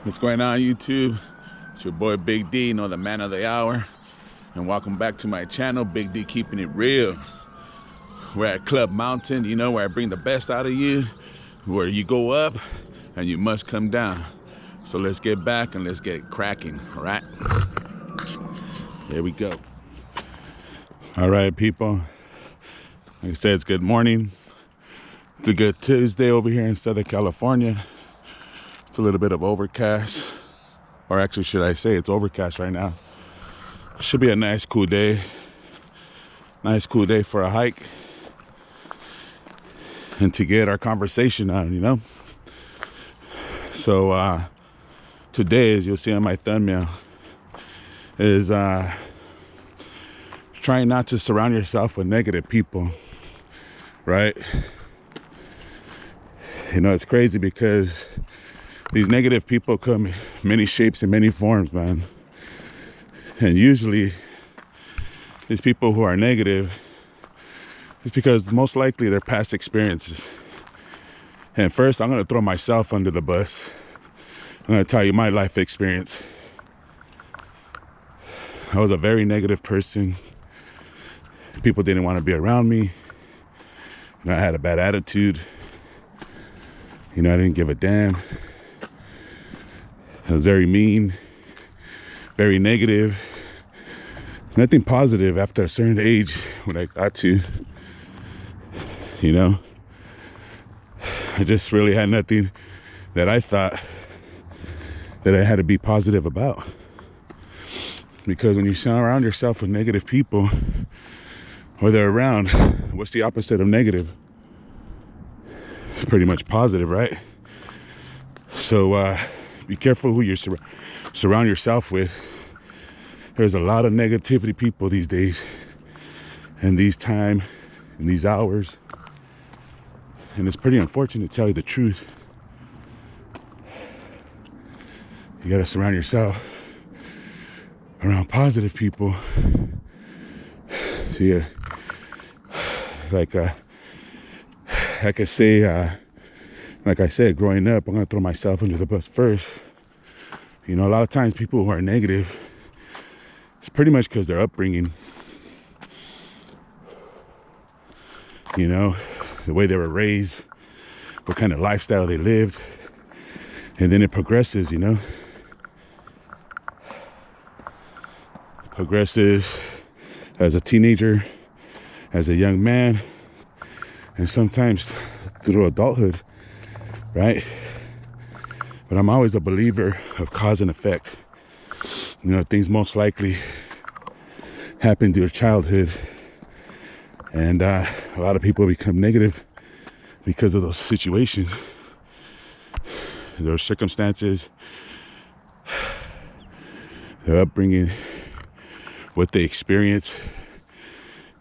What's going on, YouTube? It's your boy Big D, the man of the hour, and welcome back to my channel, Big D Keeping It Real. We're at Club Mountain, where I bring the best out of you, where you go up and you must come down. So let's get back and let's get it cracking, all right? Here we go. All right, people. Like I said, it's good morning. It's a good Tuesday over here in Southern California. It's a little bit of overcast, or actually should I say it's overcast right now. Should be a nice cool day. Nice cool day for a hike and to get our conversation on. So today, as you'll see on my thumbnail, is trying not to surround yourself with negative people, right? It's crazy because these negative people come in many shapes and many forms, man. And usually, these people who are negative, it's because most likely they're past experiences. And first, I'm going to throw myself under the bus. I'm going to tell you my life experience. I was a very negative person. People didn't want to be around me. I had a bad attitude. I didn't give a damn. I was very mean, very negative. Nothing positive after a certain age when I got to. I just really had nothing that I thought that I had to be positive about. Because when you surround yourself with negative people, or they're around, what's the opposite of negative? It's pretty much positive, right? So be careful who you surround yourself with. There's a lot of negativity people these days, and these time, and these hours. And it's pretty unfortunate to tell you the truth. You gotta surround yourself around positive people. So yeah, like I said, growing up, I'm gonna throw myself under the bus first. A lot of times people who are negative, it's pretty much because their upbringing, the way they were raised, what kind of lifestyle they lived, and then it progresses, progresses as a teenager, as a young man, and sometimes through adulthood, right? But I'm always a believer of cause and effect. Things most likely happen to your childhood, and a lot of people become negative because of those situations, those circumstances, their upbringing, what they experience.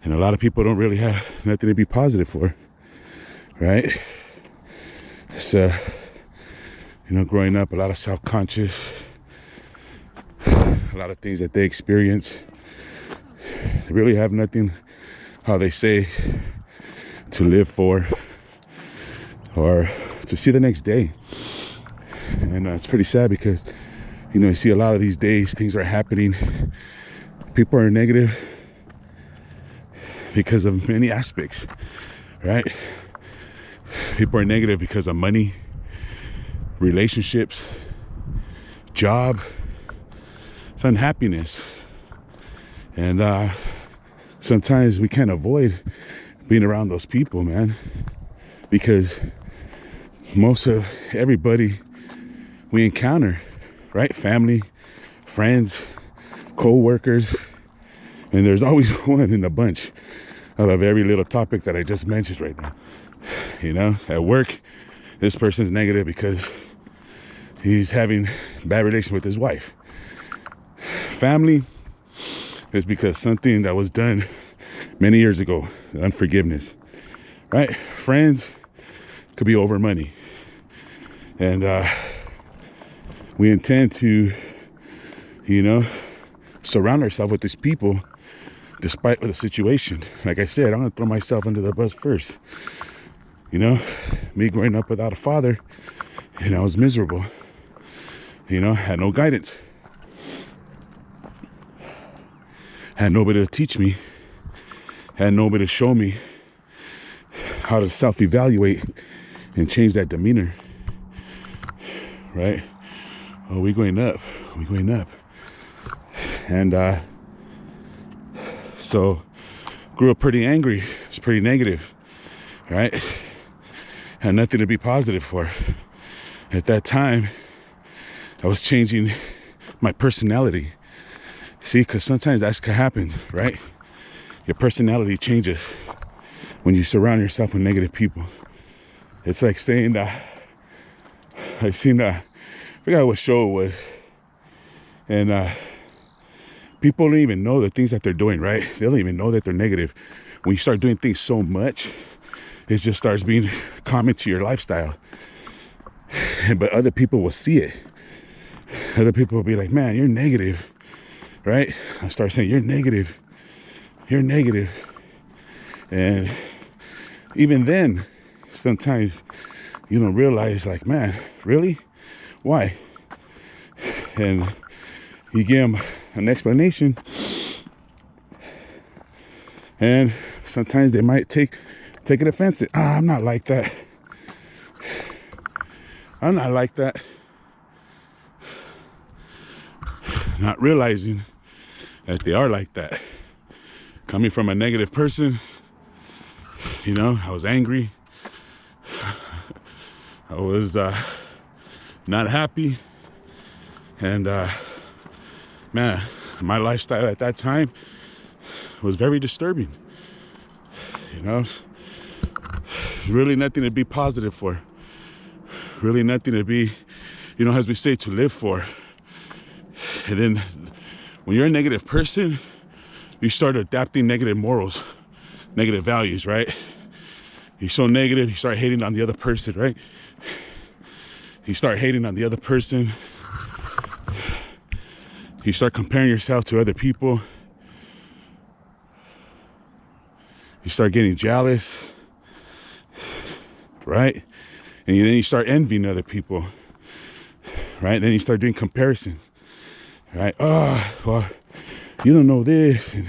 And a lot of people don't really have nothing to be positive for, right? So, growing up, a lot of self-conscious, a lot of things that they experience, they really have nothing, how they say, to live for or to see the next day. And it's pretty sad because, you see a lot of these days, things are happening. People are negative because of many aspects, right? People are negative because of money, relationships, job, it's unhappiness. And sometimes we can't avoid being around those people, man, because most of everybody we encounter, right? Family, friends, co-workers, and there's always one in the bunch out of every little topic that I just mentioned right now. At work, this person's negative because he's having bad relation with his wife. Family is because something that was done many years ago, unforgiveness, right? Friends could be over money. And we intend to, surround ourselves with these people despite the situation. Like I said, I'm gonna throw myself under the bus first. Me growing up without a father, I was miserable. You know, had no guidance. Had nobody to teach me. Had nobody to show me how to self-evaluate and change that demeanor. Right? Oh, we going up. We going up. And so grew up pretty angry. It's pretty negative. Right? Had nothing to be positive for. At that time, I was changing my personality. See, because sometimes that's what happens, right? Your personality changes when you surround yourself with negative people. It's like saying that, I seen I forgot what show it was. And people don't even know the things that they're doing, right? They don't even know that they're negative. When you start doing things so much, it just starts being common to your lifestyle. But other people will see it. Other people will be like, man, you're negative, right? I start saying, you're negative. You're negative. And even then, sometimes you don't realize, like, man, really? Why? And you give them an explanation. And sometimes they might take it offensive. I'm not like that. I'm not like that. Not realizing that they are like that. Coming from a negative person, you know, I was angry. I was not happy. And man, my lifestyle at that time was very disturbing. You know, really nothing to be positive for. Really nothing to be, you know, as we say, to live for. And then when you're a negative person, you start adapting negative morals, negative values, right? You're so negative, you start hating on the other person, right? You start hating on the other person. You start comparing yourself to other people. You start getting jealous, right? And then you start envying other people, right? Then you start doing comparison, right? Oh, well, you don't know this, and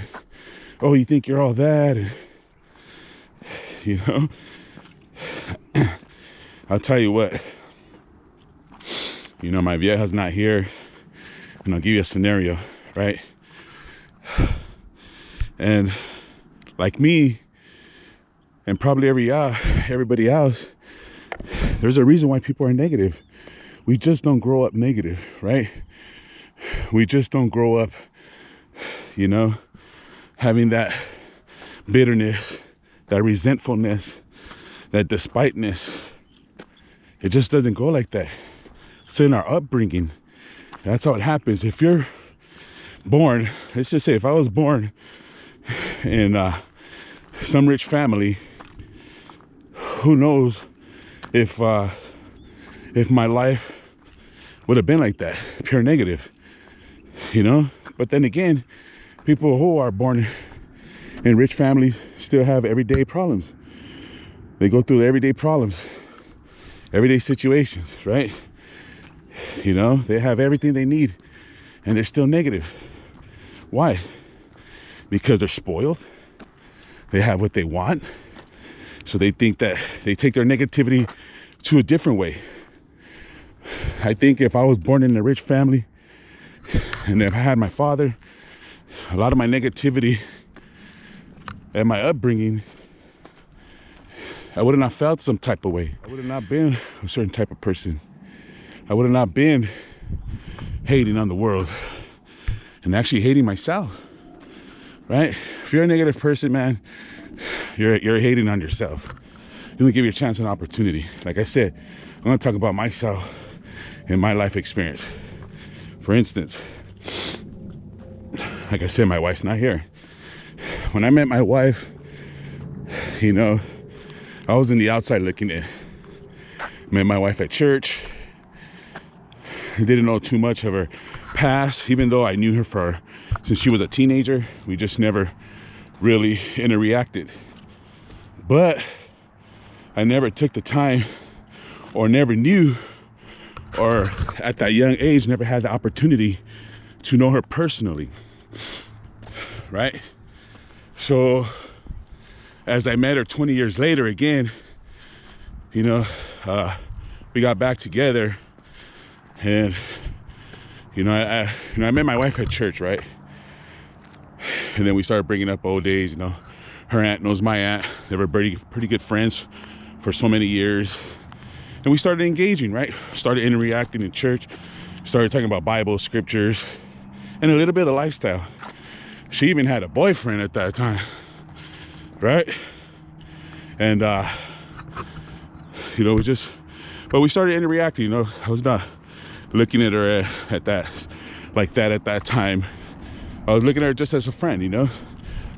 oh, you think you're all that, and you know. I'll tell you what. You know, my vieja's not here, and I'll give you a scenario, right? And like me, and probably everybody else, there's a reason why people are negative. We just don't grow up negative, right? We just don't grow up, you know, having that bitterness, that resentfulness, that despiteness. It just doesn't go like that. It's in our upbringing. That's how it happens. If you're born, let's just say if I was born in some rich family, who knows if my life would have been like that, pure negative, you know? But then again, people who are born in rich families still have everyday problems. They go through everyday problems, everyday situations, right? You know, they have everything they need and they're still negative. Why? Because they're spoiled. They have what they want. So they think that they take their negativity to a different way. I think if I was born in a rich family and if I had my father, a lot of my negativity and my upbringing, I would have not felt some type of way. I would have not been a certain type of person. I would have not been hating on the world and actually hating myself, right? If you're a negative person, man, you're hating on yourself. You don't give your chance an opportunity. Like I said, I'm going to talk about myself and my life experience. For instance, like I said, my wife's not here. When I met my wife, you know, I was in the outside looking in. Met my wife at church. Didn't know too much of her past, even though I knew her since she was a teenager. We just never really interacted. But I never took the time or never knew or at that young age, never had the opportunity to know her personally, right? So as I met her 20 years later again, you know, we got back together, and I met my wife at church, right? And then we started bringing up old days. Her aunt knows my aunt. They were pretty good friends for so many years, and we started engaging, right? Started interacting in church, started talking about Bible, scriptures, and a little bit of the lifestyle. She even had a boyfriend at that time, right? And but we started interacting. I was not looking at her at that time. I was looking at her just as a friend,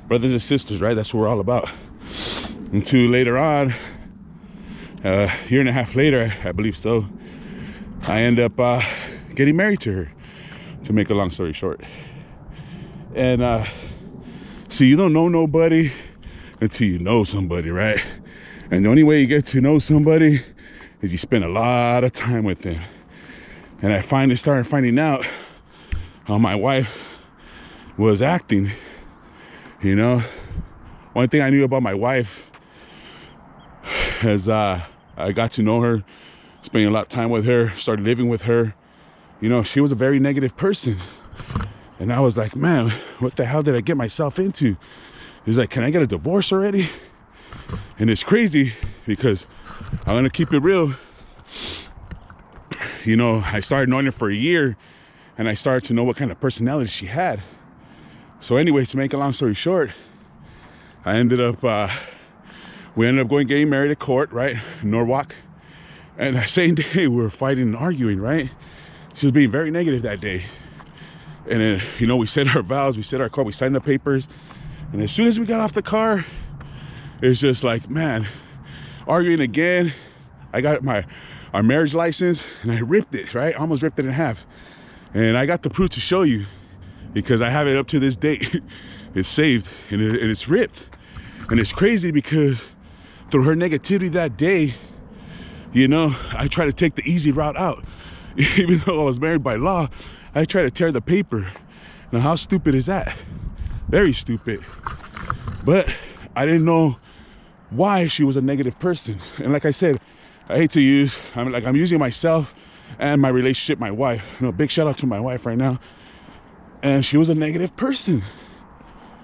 brothers and sisters, right? That's what we're all about. Until later on, a year and a half later, I believe so, I end up getting married to her, to make a long story short. And see, you don't know nobody until you know somebody, right? And the only way you get to know somebody is you spend a lot of time with them. And I finally started finding out how my wife was acting. One thing I knew about my wife, as I got to know her, spending a lot of time with her, started living with her, she was a very negative person. And I was like, man, what the hell did I get myself into? He's like, can I get a divorce already? And it's crazy because I'm gonna keep it real. I started knowing her for a year, and I started to know what kind of personality she had. So anyway, to make a long story short, we ended up getting married at court, right, in Norwalk. And that same day, we were fighting and arguing, right? She was being very negative that day. And then, we said our vows, we said our call, we signed the papers. And as soon as we got off the car, it's just like, man, arguing again. I got our marriage license, and I ripped it, right? Almost ripped it in half. And I got the proof to show you, because I have it up to this date. It's saved, and it's ripped. And it's crazy because through her negativity that day, I tried to take the easy route out. Even though I was married by law, I tried to tear the paper. Now, how stupid is that? Very stupid. But I didn't know why she was a negative person. And like I said, I hate to use, I'm using myself and my relationship, my wife. Big shout out to my wife right now. And she was a negative person.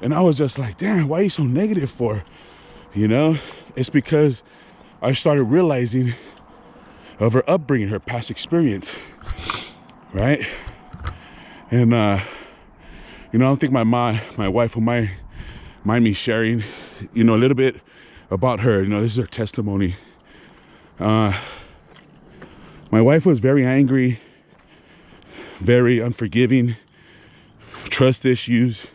And I was just like, damn, why are you so negative for? It's because I started realizing of her upbringing, her past experience, right? And, I don't think my wife will mind me sharing, a little bit about her. This is her testimony. My wife was very angry, very unforgiving, trust issues,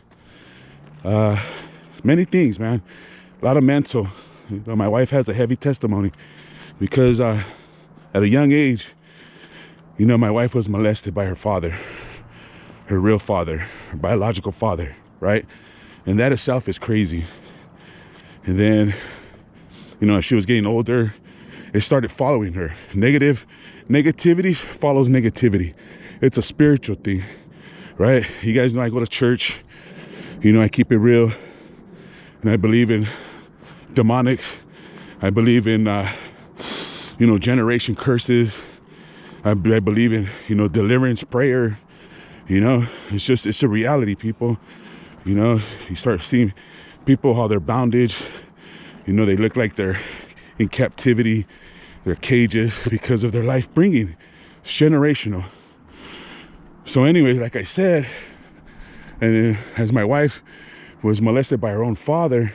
many things, man. A lot of mental. My wife has a heavy testimony because at a young age, my wife was molested by her father, her real father, her biological father, right? And that itself is crazy. And then, as she was getting older, it started following her. Negativity follows negativity. It's a spiritual thing, right? You guys know I go to church. I keep it real. And I believe in demonics. I believe in, generation curses. I believe in, deliverance prayer. It's a reality, people. You start seeing people, how they're bondage. They look like they're in captivity, their cages, because of their life bringing. It's generational. So anyways, like I said, and then as my wife was molested by her own father,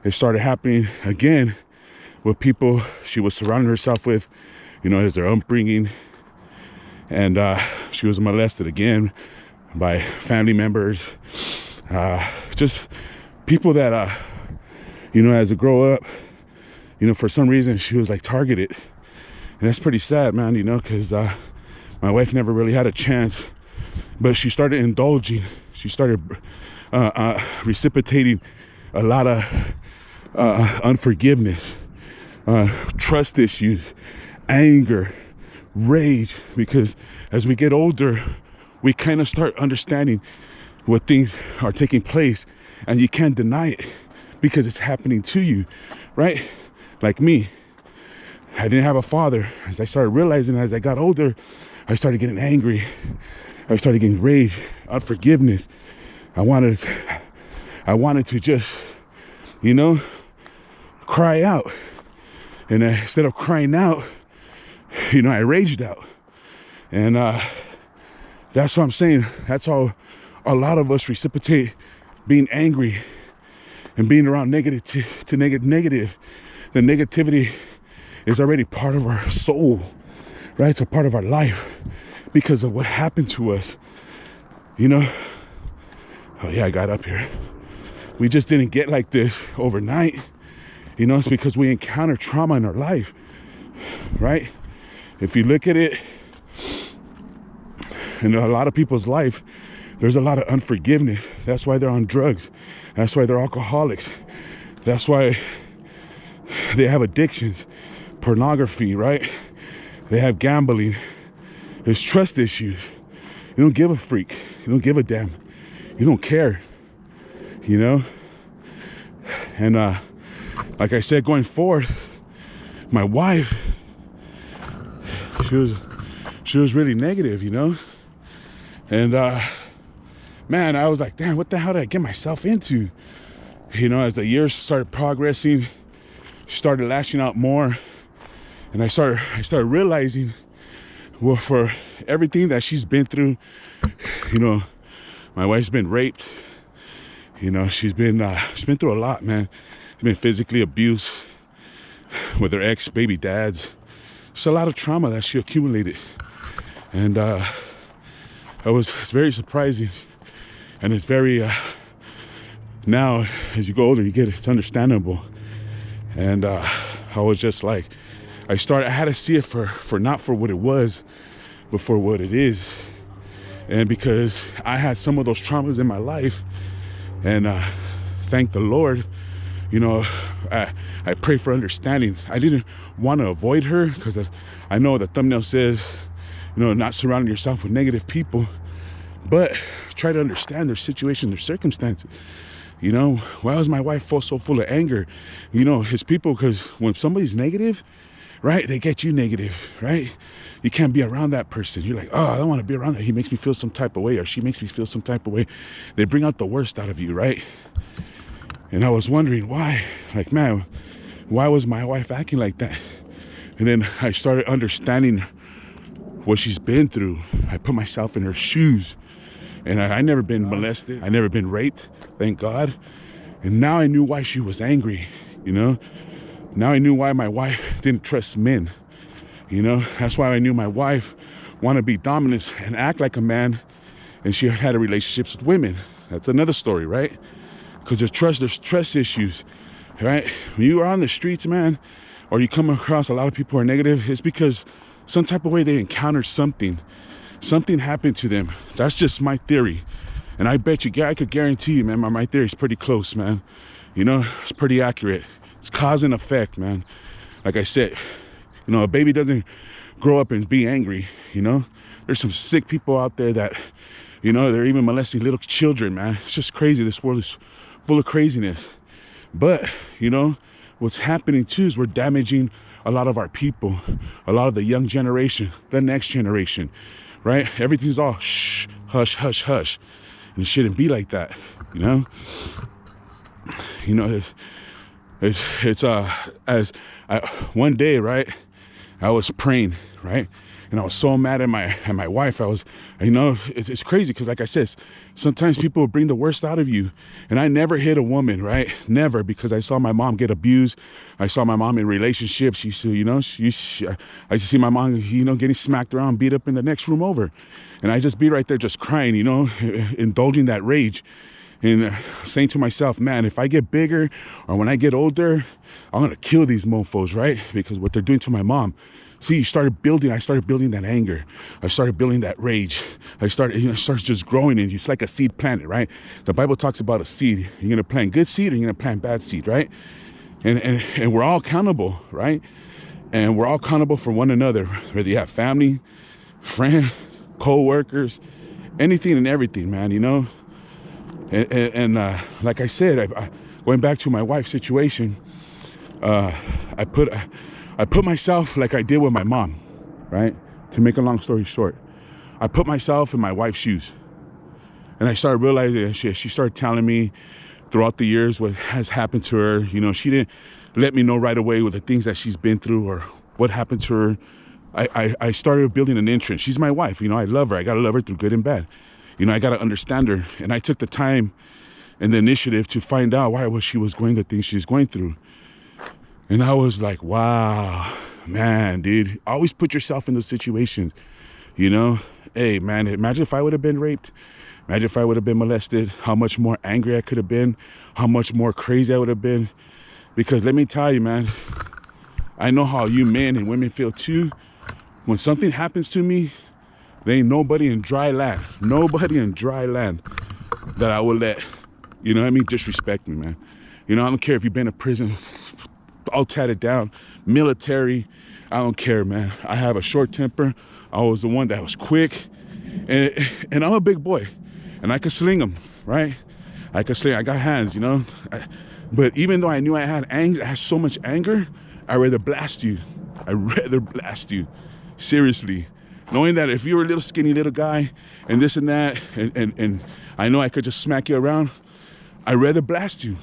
it started happening again with people she was surrounding herself with, as their upbringing. And she was molested again by family members, just people that, as I grow up, for some reason she was like targeted. And that's pretty sad, man, because my wife never really had a chance, but she started indulging. She started reciprocating a lot of unforgiveness, trust issues, anger, rage, because as we get older, we kind of start understanding what things are taking place, and you can't deny it because it's happening to you, right? Like me, I didn't have a father. As I started realizing, as I got older, I started getting angry. I started getting rage, unforgiveness. I wanted to just, cry out. And instead of crying out, I raged out. And that's what I'm saying. That's how a lot of us reciprocate being angry and being around negative. The negativity is already part of our soul, right? It's a part of our life because of what happened to us. Oh yeah, I got up here. We just didn't get like this overnight. It's because we encounter trauma in our life, right? If you look at it, in a lot of people's life, there's a lot of unforgiveness. That's why they're on drugs. That's why they're alcoholics. That's why they have addictions, pornography, right? They have gambling. There's trust issues. You don't give a freak. You don't give a damn. You don't care, And like I said, going forth, my wife, she was really negative, And man, I was like, damn, what the hell did I get myself into? As the years started progressing, she started lashing out more, and I started realizing, well, for everything that she's been through, my wife's been raped. She's been through a lot, man. She's been physically abused with her ex-baby dads. It's a lot of trauma that she accumulated, and it's very surprising, and it's very now as you go older, it's understandable. And I was just like, I had to see it for not for what it was, but for what it is. And because I had some of those traumas in my life, and thank the Lord, I pray for understanding. I didn't want to avoid her because I know the thumbnail says, not surrounding yourself with negative people, but try to understand their situation, their circumstances. Why was my wife so full of anger? His people, because when somebody's negative, right, they get you negative, right? You can't be around that person. You're like, oh, I don't want to be around that. He makes me feel some type of way, or she makes me feel some type of way. They bring out the worst out of you, right? And I was wondering why. Like, man, why was my wife acting like that? And then I started understanding what she's been through. I put myself in her shoes. And I never been molested. I never been raped, thank God. And now I knew why she was angry, Now I knew why my wife didn't trust men, That's why I knew my wife wanted to be dominant and act like a man, and she had relationships with women. That's another story, right? Because there's trust issues, right? When you are on the streets, man, or you come across a lot of people who are negative, it's because some type of way they encountered something. Something happened to them. That's just my theory. And I bet you, I could guarantee you, man, my theory is pretty close, man. It's pretty accurate. It's cause and effect, man. Like I said, a baby doesn't grow up and be angry, There's some sick people out there that, they're even molesting little children, man. It's just crazy. This world is full of craziness. But, what's happening too is we're damaging a lot of our people, a lot of the young generation, the next generation, right? Everything's all shh, hush, hush, hush. And it shouldn't be like that, One day, right, I was praying, right, and I was so mad at my wife. I was, it's crazy because, like I said, sometimes people will bring the worst out of you, and I never hit a woman, right, never, because I saw my mom get abused. I saw my mom in relationships. She used to, I used to see my mom, getting smacked around, beat up in the next room over, and I just be right there just crying, indulging that rage. And saying to myself, man, if I get bigger or when I get older, I'm going to kill these mofos, right? Because what they're doing to my mom. See, I started building that anger. I started building that rage. It started just growing, and it's like a seed planted, right? The Bible talks about a seed. You're going to plant good seed or you're going to plant bad seed, right? And we're all accountable, right? And we're all accountable for one another, whether you have family, friends, co-workers, anything and everything, man, you know? And like I said, going back to my wife's situation, I put myself like I did with my mom, right? To make a long story short, I put myself in my wife's shoes. And I started realizing that she started telling me throughout the years what has happened to her. You know, she didn't let me know right away with the things that she's been through or what happened to her. I started building an interest. She's my wife. You know, I love her. I got to love her through good and bad. You know, I got to understand her. And I took the time and the initiative to find out why she was going the things she's going through. And I was like, wow, man, dude, always put yourself in those situations, you know? Hey, man, imagine if I would have been raped. Imagine if I would have been molested, how much more angry I could have been, how much more crazy I would have been. Because let me tell you, man, I know how you men and women feel too. When something happens to me, there ain't nobody in dry land that I will let, you know what I mean, disrespect me, man. You know, I don't care if you've been in prison, all tatted down, military, I don't care, man. I have a short temper. I was the one that was quick, and I'm a big boy, and I could sling them, right? I got hands, you know? But even though I knew I had so much anger, I'd rather blast you. Seriously. Knowing that if you were a little skinny little guy and this and that, and I know I could just smack you around, I'd rather blast you.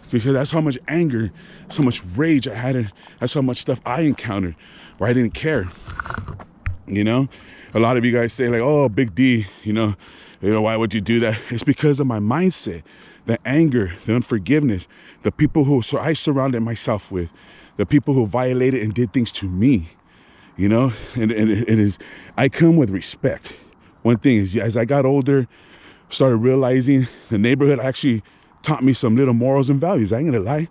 Because that's how much anger, so much rage I had. That's how much stuff I encountered where I didn't care. You know, a lot of you guys say like, oh, Big D, you know, why would you do that? It's because of my mindset, the anger, the unforgiveness, the people who I surrounded myself with, the people who violated and did things to me, you know, and it is, I come with respect. One thing is, as I got older, started realizing the neighborhood actually taught me some little morals and values. I ain't gonna lie,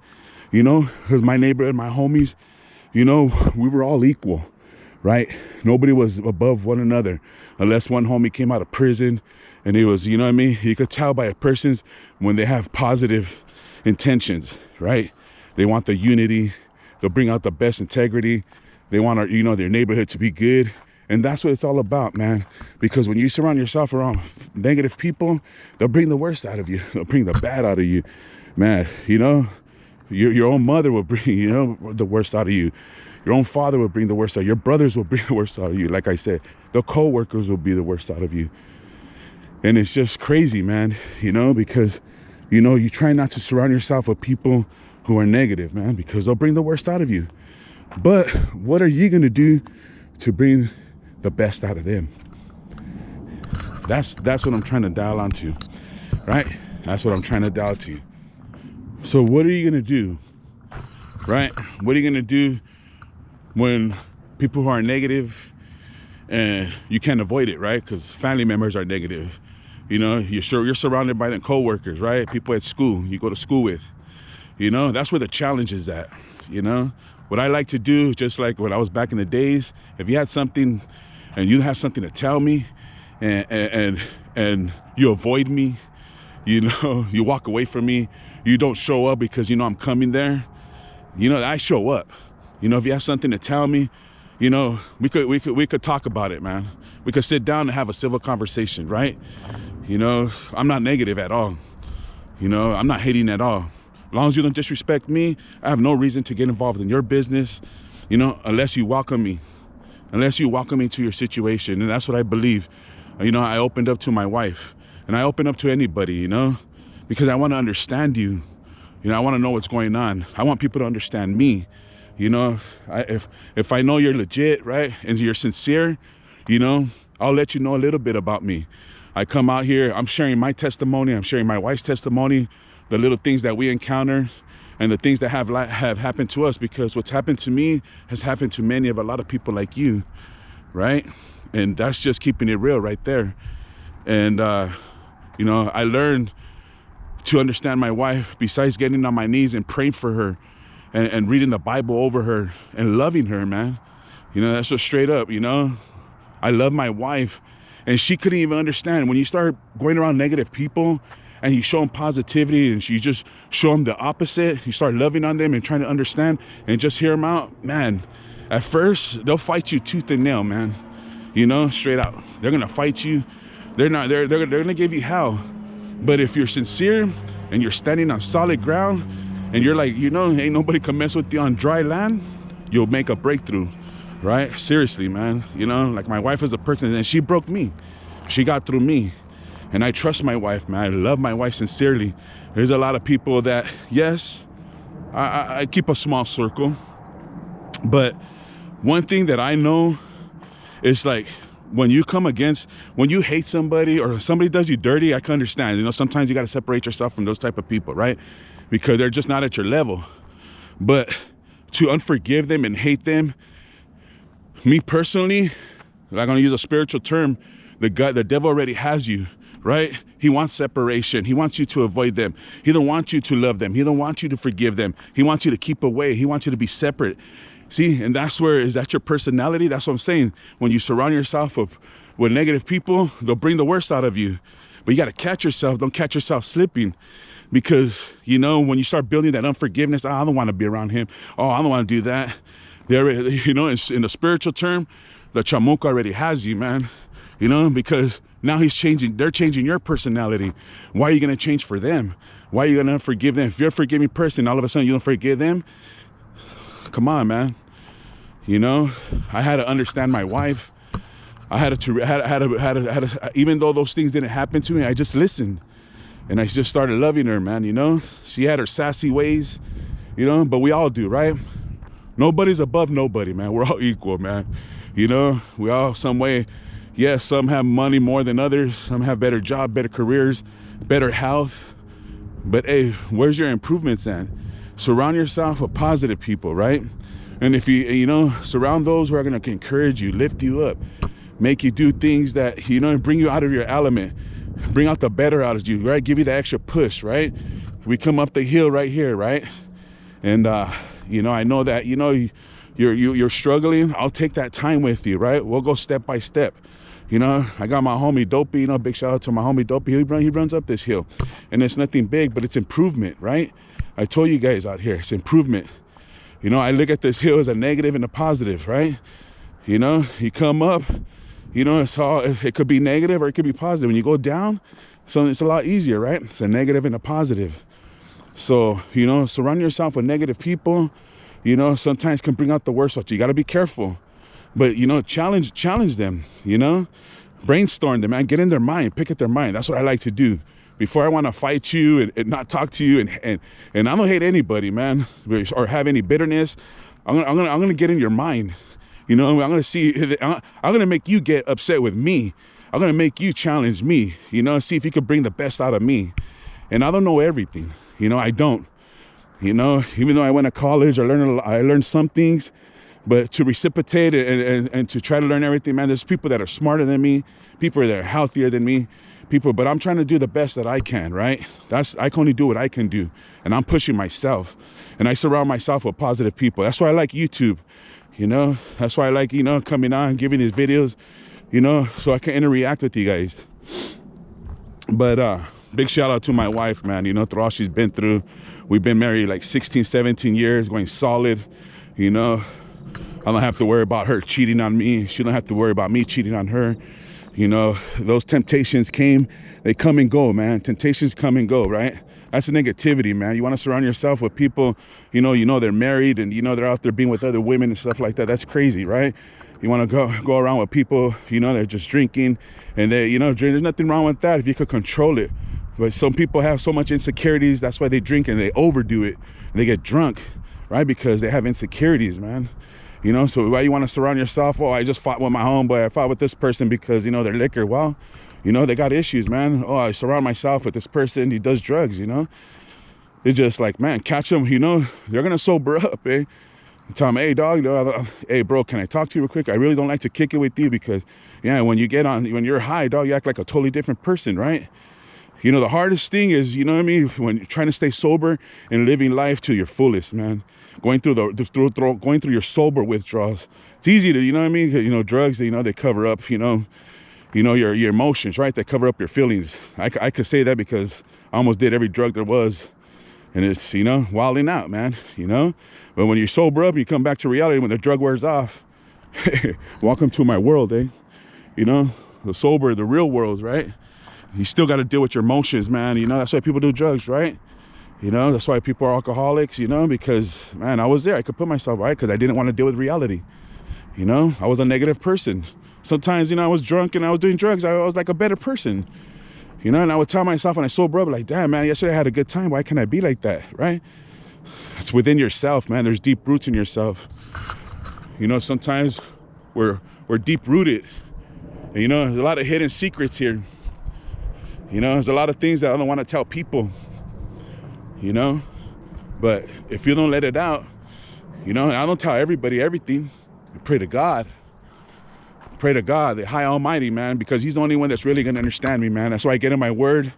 you know, because my neighborhood, my homies, you know, we were all equal, right? Nobody was above one another unless one homie came out of prison and he was, you know what I mean? You could tell by a person's when they have positive intentions, right? They want the unity. They'll bring out the best integrity. They want our, you know, their neighborhood to be good. And that's what it's all about, man. Because when you surround yourself around negative people, they'll bring the worst out of you. They'll bring the bad out of you, man. You know, your own mother will bring, you know, the worst out of you. Your own father will bring the worst out. Your brothers will bring the worst out of you. Like I said, the co-workers will be the worst out of you. And it's just crazy, man, you know, because, you know, you try not to surround yourself with people who are negative, man, because they'll bring the worst out of you. But what are you going to do to bring the best out of them? That's what I'm trying to dial onto, right? That's what I'm trying to dial to. So what are you going to do, right? What are you going to do when people who are negative, and you can't avoid it, right? Because family members are negative. You know, you're surrounded by the co-workers, right? People at school, you go to school with. You know, that's where the challenge is at, you know? What I like to do, just like when I was back in the days, if you had something and you have something to tell me and you avoid me, you know, you walk away from me, you don't show up because, you know, I'm coming there, you know, I show up. You know, if you have something to tell me, you know, we could talk about it, man. We could sit down and have a civil conversation, right? You know, I'm not negative at all. You know, I'm not hating at all. As long as you don't disrespect me, I have no reason to get involved in your business, you know, unless you welcome me to your situation. And that's what I believe. You know, I opened up to my wife and I open up to anybody, you know, because I want to understand you. You know, I want to know what's going on. I want people to understand me. You know, if I know you're legit, right, and you're sincere, you know, I'll let you know a little bit about me. I come out here, I'm sharing my testimony, I'm sharing my wife's testimony, the little things that we encounter and the things that have happened to us, because what's happened to me has happened to a lot of people like you, right? And that's just keeping it real right there. And, you know, I learned to understand my wife, besides getting on my knees and praying for her and reading the Bible over her and loving her, man. You know, that's just straight up, you know. I love my wife, and she couldn't even understand. When you start going around negative people and you show them positivity and you just show them the opposite, you start loving on them and trying to understand and just hear them out, man, At first, they'll fight you tooth and nail, man. You know, straight out. They're gonna fight you. They're gonna give you hell. But if you're sincere and you're standing on solid ground and you're like, you know, ain't nobody can mess with you on dry land, you'll make a breakthrough, right? Seriously, man. You know, like my wife is a person, and she broke me. She got through me. And I trust my wife, man. I love my wife sincerely. There's a lot of people that, yes, I keep a small circle. But one thing that I know is, like, when you hate somebody or somebody does you dirty, I can understand. You know, sometimes you got to separate yourself from those type of people, right? Because they're just not at your level. But to unforgive them and hate them, me personally, I'm going to use a spiritual term, the devil already has you, right? He wants separation. He wants you to avoid them. He don't want you to love them. He don't want you to forgive them. He wants you to keep away. He wants you to be separate. See, and is that your personality? That's what I'm saying. When you surround yourself with negative people, they'll bring the worst out of you. But you got to catch yourself. Don't catch yourself slipping. Because, you know, when you start building that unforgiveness, I don't want to be around him. Oh, I don't want to do that. They already, you know, in the spiritual term, the chamuco already has you, man. You know, because now they're changing your personality. Why are you going to change for them? Why are you going to forgive them? If you're a forgiving person, all of a sudden you don't forgive them. Come on, man. You know, I had to understand my wife. I had to, even though those things didn't happen to me, I just listened. And I just started loving her, man, you know. She had her sassy ways, you know, but we all do, right? Nobody's above nobody, man. We're all equal, man. You know, we all some way. Yes, some have money more than others. Some have better job, better careers, better health. But hey, where's your improvements at? Surround yourself with positive people, right? And if you know, surround those who are going to encourage you, lift you up, make you do things that, you know, bring you out of your element, bring out the better out of you, right? Give you the extra push, right? We come up the hill right here, right? And, you know, I know that, you know, you're struggling. I'll take that time with you, right? We'll go step by step. You know, I got my homie Dopey, you know, big shout out to my homie Dopey. He runs up this hill, and it's nothing big, but it's improvement, right? I told you guys out here, it's improvement. You know, I look at this hill as a negative and a positive, right? You know, you come up, you know, it could be negative or it could be positive. When you go down, so it's a lot easier, right? It's a negative and a positive. So, you know, surround yourself with negative people, you know, sometimes can bring out the worst, but you got to be careful. But, you know, challenge them, you know, brainstorm them, man, get in their mind, pick at their mind. That's what I like to do. Before I want to fight you and not talk to you, and I don't hate anybody, man, or have any bitterness. I'm gonna get in your mind, you know. I'm gonna make you get upset with me. I'm gonna make you challenge me, you know, see if you could bring the best out of me. And I don't know everything, you know. I don't, you know. Even though I went to college, I learned some things. But to reciprocate and to try to learn everything, man, there's people that are smarter than me, people that are healthier than me, but I'm trying to do the best that I can, right? I can only do what I can do, and I'm pushing myself, and I surround myself with positive people. That's why I like YouTube, you know? That's why I like, you know, coming on, giving these videos, you know, so I can interact with you guys. But big shout out to my wife, man, you know, through all she's been through. We've been married like 16, 17 years, going solid, you know. I don't have to worry about her cheating on me. She don't have to worry about me cheating on her. You know, those temptations they come and go, man. Temptations come and go, right? That's the negativity, man. You want to surround yourself with people, you know they're married and, you know, they're out there being with other women and stuff like that. That's crazy, right? You want to go around with people, you know, they're just drinking and they, you know, there's nothing wrong with that if you could control it. But some people have so much insecurities. That's why they drink and they overdo it. And they get drunk, right? Because they have insecurities, man. You know, so why you want to surround yourself? Oh, I just fought with my homeboy. I fought with this person because, you know, they're liquor. Well, you know, they got issues, man. Oh, I surround myself with this person. He does drugs, you know. It's just like, man, catch them, you know. They're going to sober up, eh? Tell them, hey, dog, you know, hey, bro, can I talk to you real quick? I really don't like to kick it with you because, yeah, when you're high, dog, you act like a totally different person, right? You know, the hardest thing is, you know what I mean, when you're trying to stay sober and living life to your fullest, man. Going through your sober withdrawals. It's easy to, you know what I mean? You know, drugs, you know, they cover up, you know, your emotions, right? They cover up your feelings. I could say that because I almost did every drug there was, And it's, you know, wilding out, man, you know. But when you're sober up, you come back to reality when the drug wears off. Welcome to my world, eh? You know, the sober, the real world, right? You still got to deal with your emotions, man. You know, that's why people do drugs, right? You know, that's why people are alcoholics, you know, because, man, I was there. I could put myself right because I didn't want to deal with reality. You know, I was a negative person. Sometimes, you know, I was drunk and I was doing drugs. I was like a better person. You know, and I would tell myself when I sober up, like, damn, man, yesterday I had a good time. Why can't I be like that, right? It's within yourself, man. There's deep roots in yourself. You know, sometimes we're deep rooted. And, you know, there's a lot of hidden secrets here. You know, there's a lot of things that I don't want to tell people. You know, but if you don't let it out, you know, I don't tell everybody everything. I pray to God. Pray to God, the high almighty, man, because he's the only one that's really going to understand me, man. That's why I get in my word,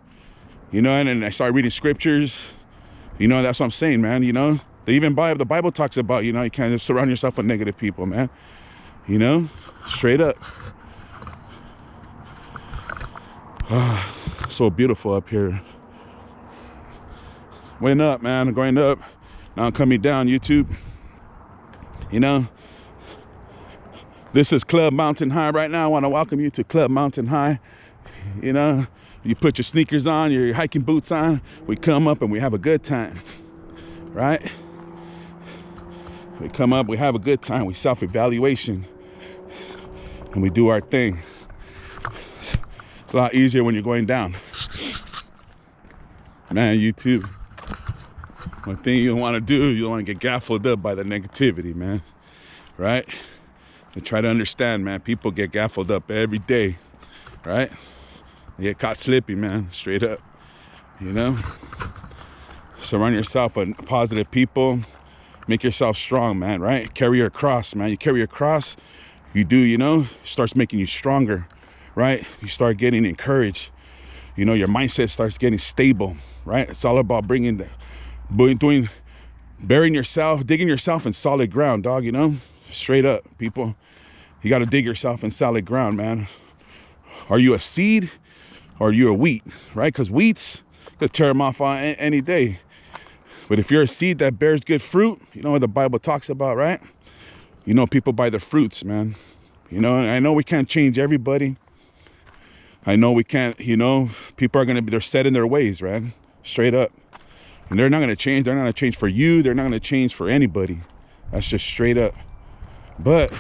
you know, and then I start reading scriptures. You know, that's what I'm saying, man. You know, the Bible talks about, you know, you can't just surround yourself with negative people, man. You know, straight up. So beautiful up here. Went up, man, going up. Now I'm coming down, YouTube. You know, this is Club Mountain High right now. I want to welcome you to Club Mountain High. You know, you put your sneakers on, your hiking boots on. We come up and we have a good time, right? We come up, we have a good time. We self-evaluation and we do our thing. It's a lot easier when you're going down. Man, YouTube, one thing you don't want to do, you don't want to get gaffled up by the negativity, man, right? And try to understand, man, people get gaffled up every day, right? They get caught slipping, man, straight up, you know? Surround yourself with positive people. Make yourself strong, man, right? Carry your cross, man. You carry your cross, you do, you know, starts making you stronger, right? You start getting encouraged. You know, your mindset starts getting stable, right? It's all about burying yourself, digging yourself in solid ground, dog, you know? Straight up, people. You got to dig yourself in solid ground, man. Are you a seed or are you a wheat, right? Because wheats could tear them off on any day. But if you're a seed that bears good fruit, you know what the Bible talks about, right? You know, people by the fruits, man. You know, I know we can't change everybody. I know we can't, you know, people are going to be, they're set in their ways, right? Straight up. And they're not going to change. They're not going to change for you. They're not going to change for anybody. That's just straight up. But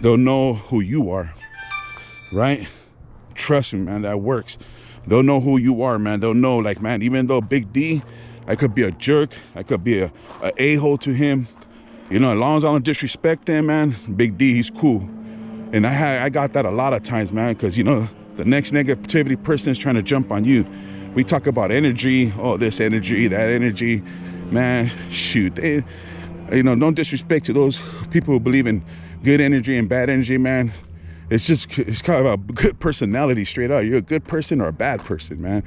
they'll know who you are, right? Trust me, man, that works. They'll know who you are, man. They'll know, like, man, even though Big D, I could be a jerk. I could be a a-hole to him. You know, as long as I don't disrespect him, man, Big D, he's cool. And I got that a lot of times, man, because, you know, the next negativity person is trying to jump on you. We talk about energy, oh, this energy, that energy. Man, shoot. They, you know, don't disrespect to those people who believe in good energy and bad energy, man. It's kind of a good personality straight out. You're a good person or a bad person, man.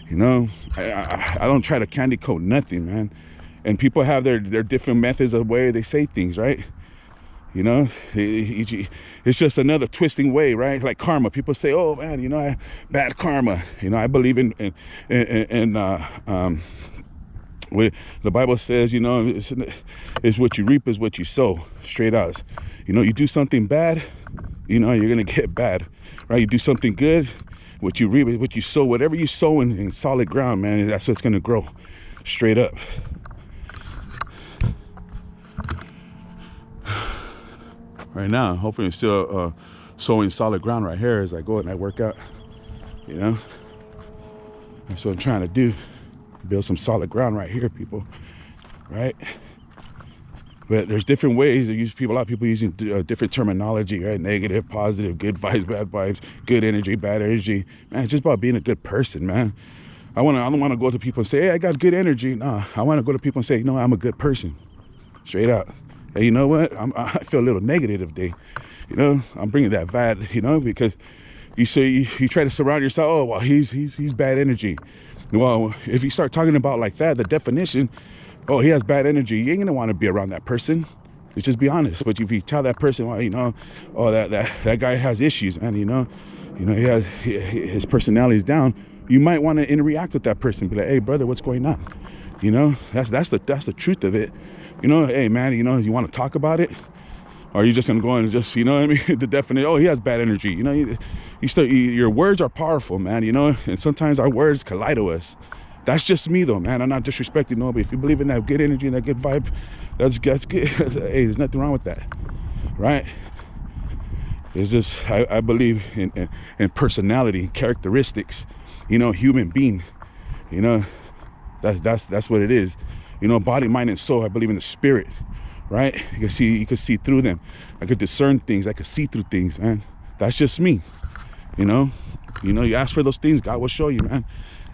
You know, I don't try to candy coat nothing, man. And people have their different methods of way they say things, right? You know, it's just another twisting way, right? Like karma. People say, oh, man, you know, bad karma. You know, I believe in the Bible says, you know, it's what you reap is what you sow, straight out. You know, you do something bad, you know, you're going to get bad, right? You do something good, what you reap is what you sow. Whatever you sow in solid ground, man, that's what's going to grow, straight up. Right now, hopefully I'm still sowing solid ground right here as I go and I work out, you know? That's what I'm trying to do. Build some solid ground right here, people, right? But there's different ways to use people. A lot of people using different terminology, right? Negative, positive, good vibes, bad vibes, good energy, bad energy. Man, it's just about being a good person, man. I don't want to go to people and say, hey, I got good energy. No, I want to go to people and say, no, I'm a good person. Straight out. Hey, you know what? I feel a little negative today. You know, I'm bringing that vibe, you know, because you say you try to surround yourself. Oh, well, he's bad energy. Well, if you start talking about like that, the definition, oh, he has bad energy, you ain't gonna want to be around that person. Let's just be honest. But if you tell that person, well, you know, oh, that guy has issues, man, you know, you know, his personality is down, you might want to interact with that person. Be like, hey, brother, what's going on? You know, that's the truth of it. You know, hey, man, you know, you want to talk about it? Or are you just going to go and just, you know what I mean? The definition, oh, he has bad energy. You know, your words are powerful, man, you know, and sometimes our words collide to us. That's just me, though, man. I'm not disrespecting nobody. If you believe in that good energy and that good vibe, that's good. Hey, there's nothing wrong with that, right? It's just, I believe in personality, characteristics, you know, human being, you know, that's what it is. You know, body, mind, and soul. I believe in the spirit, right? You can see through them. I could discern things. I could see through things, man. That's just me, you know. You ask for those things, God will show you, man.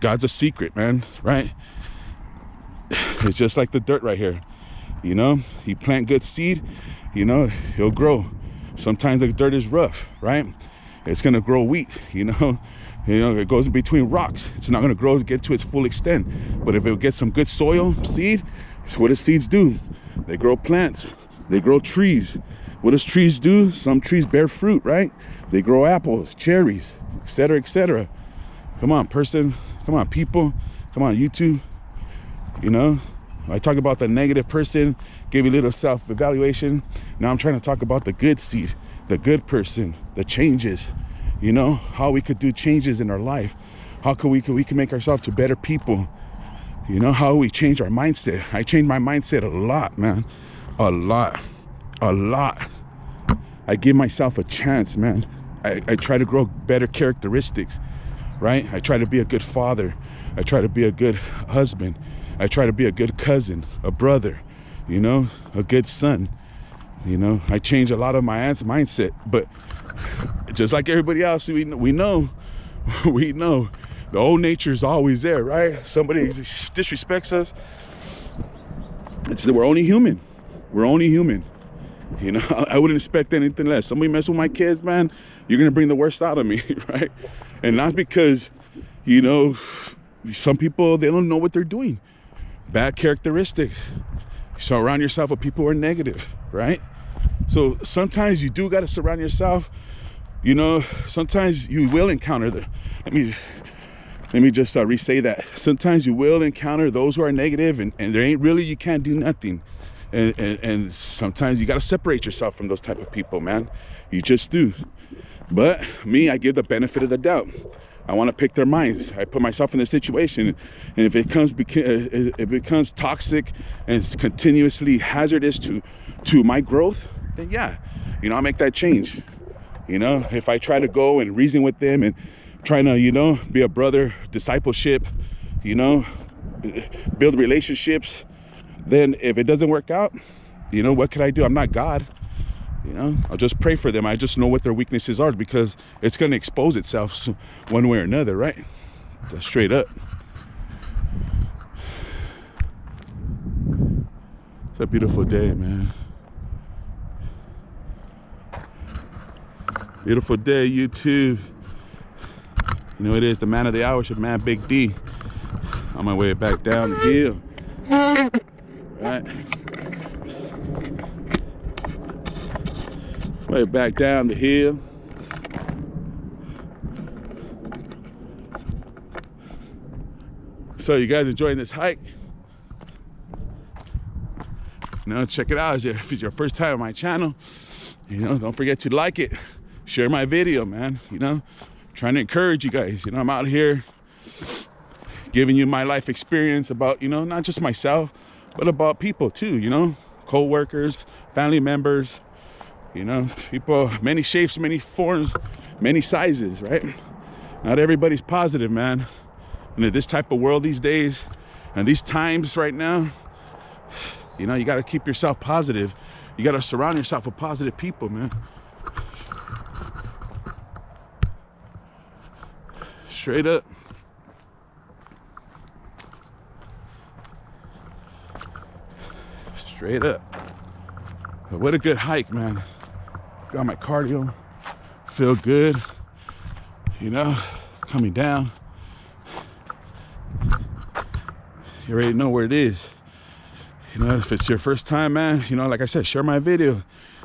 God's a secret, man, right? It's just like the dirt right here. You know, you plant good seed, you know, he'll grow. Sometimes the dirt is rough, right? It's gonna grow wheat, you know. It goes in between rocks. It's not gonna grow to get to its full extent. But if it gets some good soil, seed, it's what do seeds do? They grow plants, they grow trees. What does trees do? Some trees bear fruit, right? They grow apples, cherries, etc., etc. Come on, person. Come on, people. Come on, YouTube. You know, I talk about the negative person, give you a little self-evaluation. Now I'm trying to talk about the good seed, the good person, the changes. You know, how we could do changes in our life. How we can make ourselves to better people. You know, how we change our mindset. I changed my mindset a lot, man. A lot. I give myself a chance, man. I try to grow better characteristics, right? I try to be a good father. I try to be a good husband. I try to be a good cousin, a brother, you know, a good son. You know, I change a lot of my mindset, but just like everybody else, we know the old nature is always there, right? Somebody disrespects us. We're only human. We're only human. You know, I wouldn't expect anything less. Somebody mess with my kids, man, you're gonna bring the worst out of me, right? And not because, you know, some people, they don't know what they're doing. Bad characteristics. Surround yourself with people who are negative, right? So sometimes you do got to surround yourself. You know, sometimes you will encounter let me just re-say that. Sometimes you will encounter those who are negative, and there ain't really, you can't do nothing. And sometimes you got to separate yourself from those type of people, man. You just do. But me, I give the benefit of the doubt. I want to pick their minds. I put myself in a situation, and if it becomes toxic and it's continuously hazardous to my growth, then yeah, you know, I'll make that change. You know, if I try to go and reason with them and trying to, you know, be a brother, discipleship, you know, build relationships, then if it doesn't work out, you know, what could I do? I'm not God. You know, I'll just pray for them. I just know what their weaknesses are, because it's going to expose itself one way or another, right? Just straight up. It's a beautiful day, man. Beautiful day, YouTube. You know it is, the man of the hour, your man Big D. On my way back down the hill. Right. Way back down the hill. So you guys enjoying this hike? You know, check it out. If it's your first time on my channel, you know, don't forget to like it. Share my video, man. You know, trying to encourage you guys. You know, I'm out here giving you my life experience about, you know, not just myself, but about people too, you know, co-workers, family members, you know, people, many shapes, many forms, many sizes, right? Not everybody's positive, man. And in this type of world these days, and these times right now, you know, you got to keep yourself positive. You got to surround yourself with positive people, man. Straight up. Straight up. But what a good hike, man. Got my cardio. Feel good. You know, coming down. You already know where it is. You know, if it's your first time, man, you know, like I said, share my video.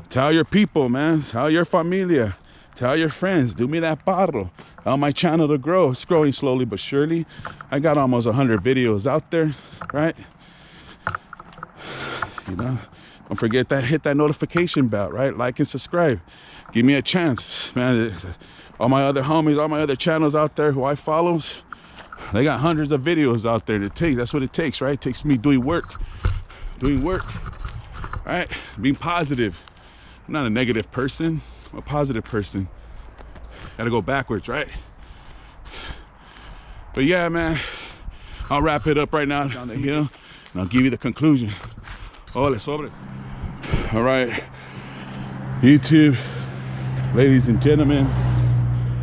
Tell your people, man. Tell your familia. Tell your friends, do me that paro. Help my channel to grow. It's growing slowly but surely. I got almost 100 videos out there, right? You know, don't forget that, hit that notification bell, right? Like and subscribe. Give me a chance, man. All my other homies, all my other channels out there who I follow, they got hundreds of videos out there to take. That's what it takes, right? It takes me doing work, right? Being positive. I'm not a negative person. I'm a positive person. Gotta go backwards, right? But yeah, man, I'll wrap it up right now down the hill, and I'll give you the conclusion. Ole, sobre. All right, YouTube, ladies and gentlemen,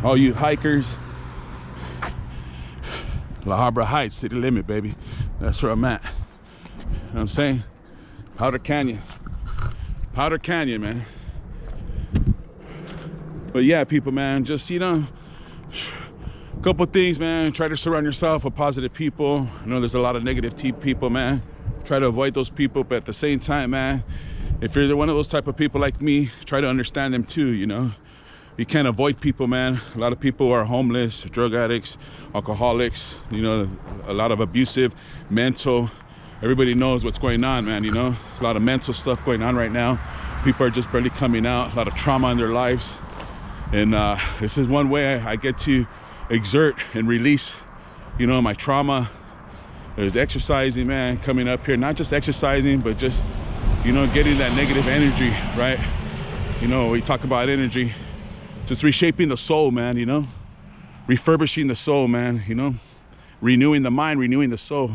all you hikers, La Habra Heights, city limit, baby. That's where I'm at. You know what I'm saying? Powder Canyon, man. But yeah, people, man, just, you know, a couple things, man. Try to surround yourself with positive people. I know there's a lot of negative people, man. Try to avoid those people, but at the same time, man, if you're one of those type of people like me, try to understand them too, you know. You can't avoid people, man. A lot of people are homeless, drug addicts, alcoholics, you know, a lot of abusive, mental. Everybody knows what's going on, man, you know. There's a lot of mental stuff going on right now. People are just barely coming out, a lot of trauma in their lives. And this is one way I get to exert and release, you know, my trauma. There's exercising, man, coming up here. Not just exercising, but just, you know, getting that negative energy, right? You know, we talk about energy. Just reshaping the soul, man, you know? Refurbishing the soul, man, you know? Renewing the mind, renewing the soul.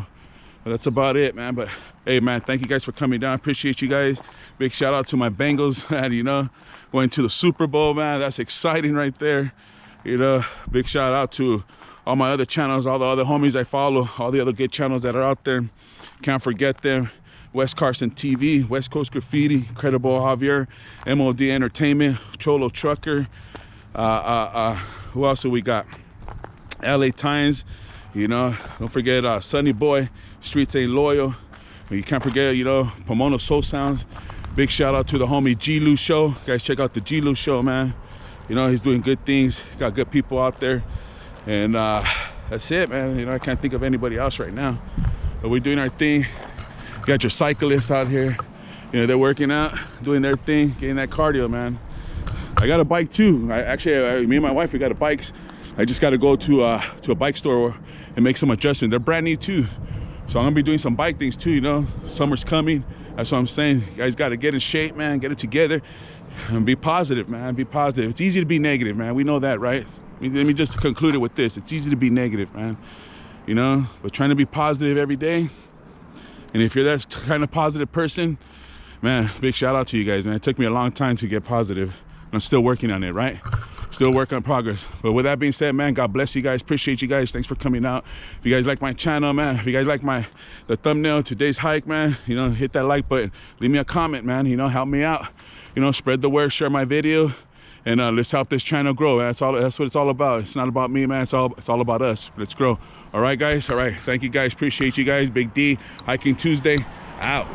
But that's about it, man. But hey, man, thank you guys for coming down. Appreciate you guys. Big shout out to my Bengals, man, you know? Going to the Super Bowl, man. That's exciting right there. You know, big shout out to all my other channels, all the other homies I follow, all the other good channels that are out there. Can't forget them. West Carson TV, West Coast Graffiti, Incredible Javier, MOD Entertainment, Cholo Trucker. Who else do we got? LA Times, you know. Don't forget Sunny Boy, Streets Ain't Loyal. You can't forget, you know, Pomona Soul Sounds. Big shout out to the homie G-Lou Show. Guys, check out the G-Lou Show, man. You know, he's doing good things. Got good people out there. And that's it, man. You know, I can't think of anybody else right now. But we're doing our thing. You got your cyclists out here. You know, they're working out, doing their thing, getting that cardio, man. I got a bike too. Me and my wife, we got a bikes. I just got to go to a bike store and make some adjustments. They're brand new too. So I'm gonna be doing some bike things too, you know. Summer's coming. That's what I'm saying. You guys got to get in shape, man. Get it together and be positive, man. Be positive. It's easy to be negative, man. We know that, right? Let me just conclude it with this. It's easy to be negative, man. You know, but trying to be positive every day. And if you're that kind of positive person, man, big shout out to you guys, man. It took me a long time to get positive. And I'm still working on it, right? Still working on progress. But with that being said, man, God bless you guys. Appreciate you guys. Thanks for coming out. If you guys like my channel, man, if you guys like the thumbnail, today's hike, man, you know, hit that like button. Leave me a comment, man. You know, help me out. You know, spread the word, share my video, and let's help this channel grow. Man. That's what it's all about. It's not about me, man. It's all about us. Let's grow. All right, guys. All right. Thank you, guys. Appreciate you guys. Big D, Hiking Tuesday, out.